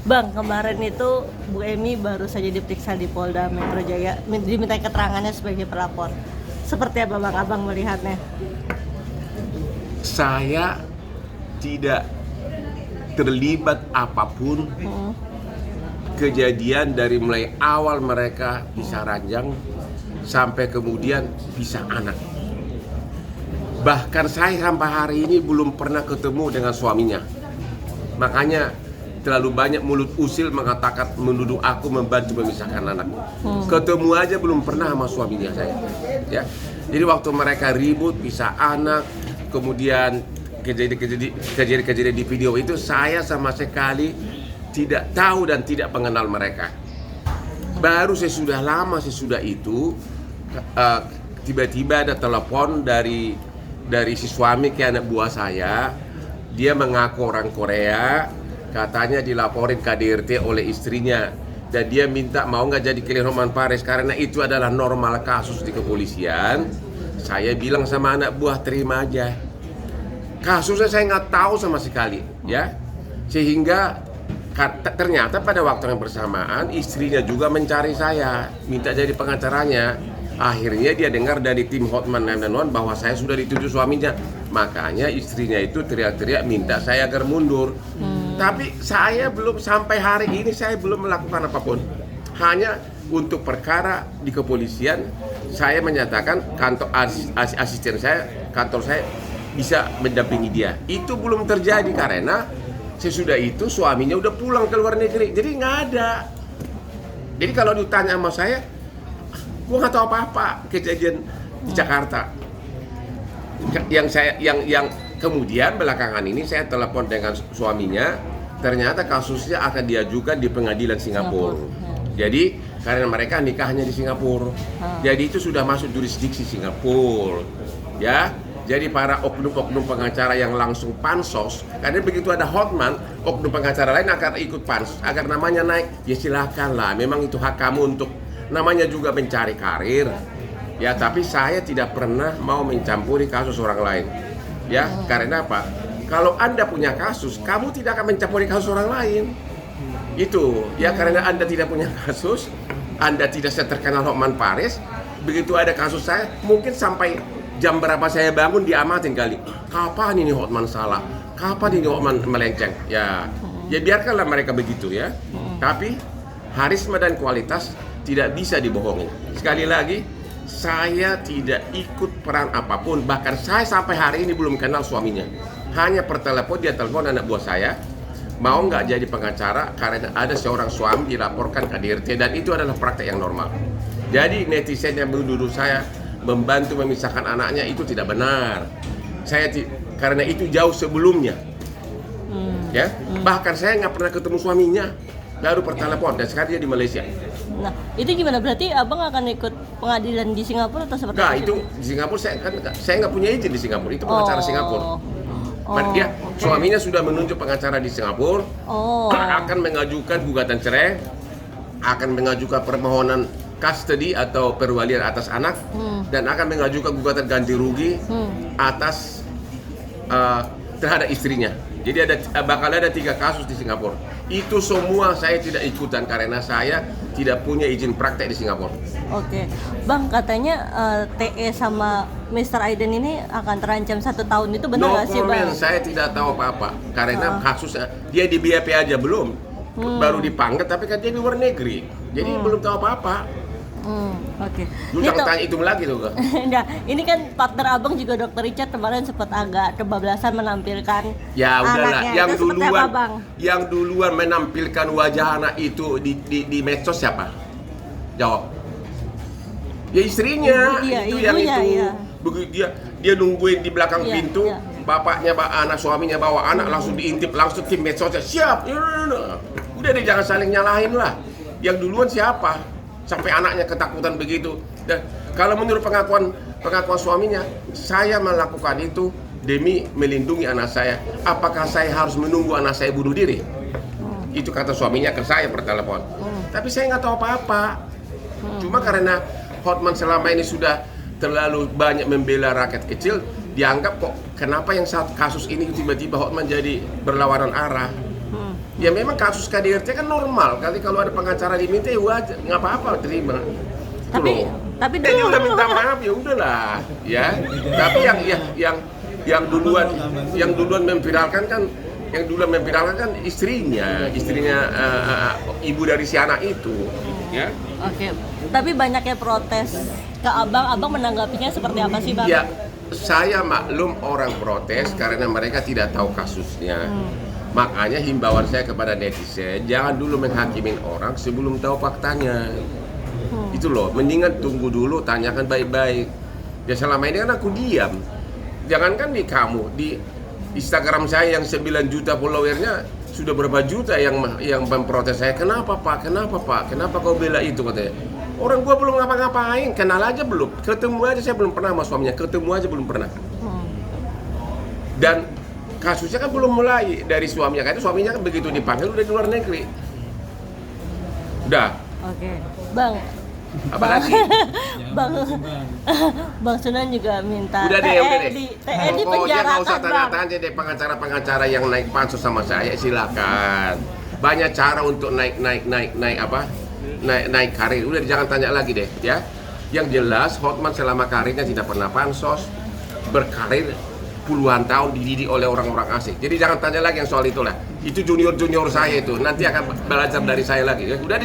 Bang, kemarin itu Bu Emi baru saja diperiksa di Polda Metro Jaya, diminta keterangannya sebagai pelapor. Seperti apa Bang Abang melihatnya? Saya tidak terlibat apapun kejadian dari mulai awal mereka bisa ranjang sampai kemudian bisa anak. Bahkan saya sampai hari ini belum pernah ketemu dengan suaminya. Makanya terlalu banyak mulut usil mengatakan menuduh aku membantu memisahkan anak. Ketemu aja belum pernah sama suaminya saya. Ya. Jadi waktu mereka ribut bisa anak, kemudian kejadian di video itu saya sama sekali tidak tahu dan tidak mengenal mereka. Baru sesudah lama sesudah itu tiba-tiba ada telepon dari si suami ke anak buah saya. Dia mengaku orang Korea, katanya dilaporin KDRT oleh istrinya dan dia minta mau nggak jadi klien Hotman Paris karena itu adalah normal kasus di kepolisian. Saya bilang sama anak buah terima aja. Kasusnya saya nggak tahu sama sekali, ya. Sehingga ternyata pada waktu yang bersamaan istrinya juga mencari saya, minta jadi pengacaranya. Akhirnya dia dengar dari tim Hotman 911 bahwa saya sudah dituju suaminya. Makanya istrinya itu teriak-teriak minta saya agar mundur. Tapi saya belum sampai hari ini saya belum melakukan apapun. Hanya untuk perkara di kepolisian saya menyatakan kantor asisten saya, kantor saya bisa mendampingi dia. Itu belum terjadi karena sesudah itu suaminya udah pulang ke luar negeri. Jadi nggak ada. Jadi kalau ditanya sama saya, gue nggak tahu apa-apa kejadian di Jakarta. Yang kemudian belakangan ini saya telepon dengan suaminya, ternyata kasusnya akan diajukan di pengadilan Singapura. Jadi karena mereka nikahnya di Singapura, jadi itu sudah masuk jurisdiksi Singapura, ya. Jadi para oknum-oknum pengacara yang langsung pansos, karena begitu ada Hotman, oknum pengacara lain akan ikut pansos agar namanya naik. Ya silakan lah, memang itu hak kamu untuk namanya juga mencari karir. Ya, tapi saya tidak pernah mau mencampuri kasus orang lain. Ya, karena apa? Kalau Anda punya kasus, kamu tidak akan mencampuri kasus orang lain. Itu, ya karena Anda tidak punya kasus, Anda tidak terkenal Hotman Paris. Begitu ada kasus saya, mungkin sampai jam berapa saya bangun diamatin kali. Kapan ini Hotman salah? Kapan ini Hotman melenceng? Ya biarkanlah mereka begitu ya. Tapi harisma dan kualitas tidak bisa dibohongi. Sekali lagi, saya tidak ikut peran apapun. Bahkan saya sampai hari ini belum kenal suaminya. Hanya per telepon, dia telepon anak buah saya, mau nggak jadi pengacara karena ada seorang suami dilaporkan KDRT dan itu adalah praktek yang normal. Jadi netizen yang menuduh saya membantu memisahkan anaknya itu tidak benar. Karena itu jauh sebelumnya. Ya, bahkan saya nggak pernah ketemu suaminya, baru per telepon dan sekarang dia di Malaysia. Nah, itu gimana? Berarti Abang akan ikut pengadilan di Singapura atau seperti apa? Nah, itu di Singapura saya nggak punya izin di Singapura, itu pengacara Singapura. Dia suaminya sudah menunjuk pengacara di Singapura, akan mengajukan gugatan cerai, akan mengajukan permohonan custody atau perwalian atas anak, dan akan mengajukan gugatan ganti rugi atas terhadap istrinya. Jadi bakal ada 3 kasus di Singapura. Itu semua saya tidak ikutan karena saya tidak punya izin praktek di Singapura. Oke, Bang, katanya TE sama Mr. Aiden ini akan terancam 1 tahun, itu benar nggak sih Bang? Saya tidak tahu apa-apa karena kasusnya dia di BAP aja belum, baru dipanggil tapi kan dia di luar negeri, jadi belum tahu apa-apa. Oke. Lu jangan tanya itu lagi tuh. Nah, ini kan partner Abang juga Dr. Richard kemarin sempat agak kebablasan menampilkan ya udahlah, anaknya. yang duluan menampilkan wajah anak itu di medsos siapa? Jawab. Ya istrinya, begitu dia nungguin di belakang pintu, bapaknya anak suaminya bawa anak langsung diintip langsung tim medsosnya siap. Udah deh jangan saling nyalahin lah. Yang duluan siapa? Sampai anaknya ketakutan begitu. Dan kalau menurut pengakuan suaminya, saya melakukan itu demi melindungi anak saya. Apakah saya harus menunggu anak saya bunuh diri? Itu kata suaminya ke saya per telepon. Tapi saya nggak tahu apa-apa. Cuma karena Hotman selama ini sudah terlalu banyak membela rakyat kecil, dianggap kok kenapa yang saat kasus ini tiba-tiba Hotman jadi berlawanan arah. Ya memang kasus KDRT kan normal kali, kalau ada pengacara diminta ya wajar, nggak apa-apa terima. Tapi dia dulu udah minta maaf ya udahlah ya. Tapi yang duluan memviralkan kan istrinya ibu dari si anak itu ya. Oke. Tapi banyaknya protes ke abang menanggapinya seperti apa sih, Bang? Ya, saya maklum orang protes karena mereka tidak tahu kasusnya. Makanya himbauan saya kepada netizen, jangan dulu menghakimin orang sebelum tahu faktanya. Itu loh, mendingan tunggu dulu, tanyakan baik-baik. Ya selama ini kan aku diam. Jangankan di kamu, di Instagram saya yang 9 juta followernya sudah berapa juta yang memprotes saya. Kenapa Pak? Kenapa kau bela itu, katanya. Orang gua belum ngapa-ngapain, kenal aja belum, ketemu aja saya belum pernah sama suaminya, ketemu aja belum pernah. Dan kasusnya kan belum mulai dari suaminya, karena suaminya kan begitu dipanggil udah di luar negeri. Udah. Oke, Bang. Apalagi? Bang Sunan juga minta Udah deh. TE di Pokoknya nggak usah penjara, tanya-tanya deh pengacara-pengacara yang naik pansus sama saya, silakan. Banyak cara untuk naik karir. Udah jangan tanya lagi deh ya. Yang jelas Hotman selama karirnya tidak pernah pansos, berkarir puluhan tahun dididik oleh orang-orang asing. Jadi jangan tanya lagi yang soal itulah. Itu junior saya itu. Nanti akan belajar dari saya lagi. Udah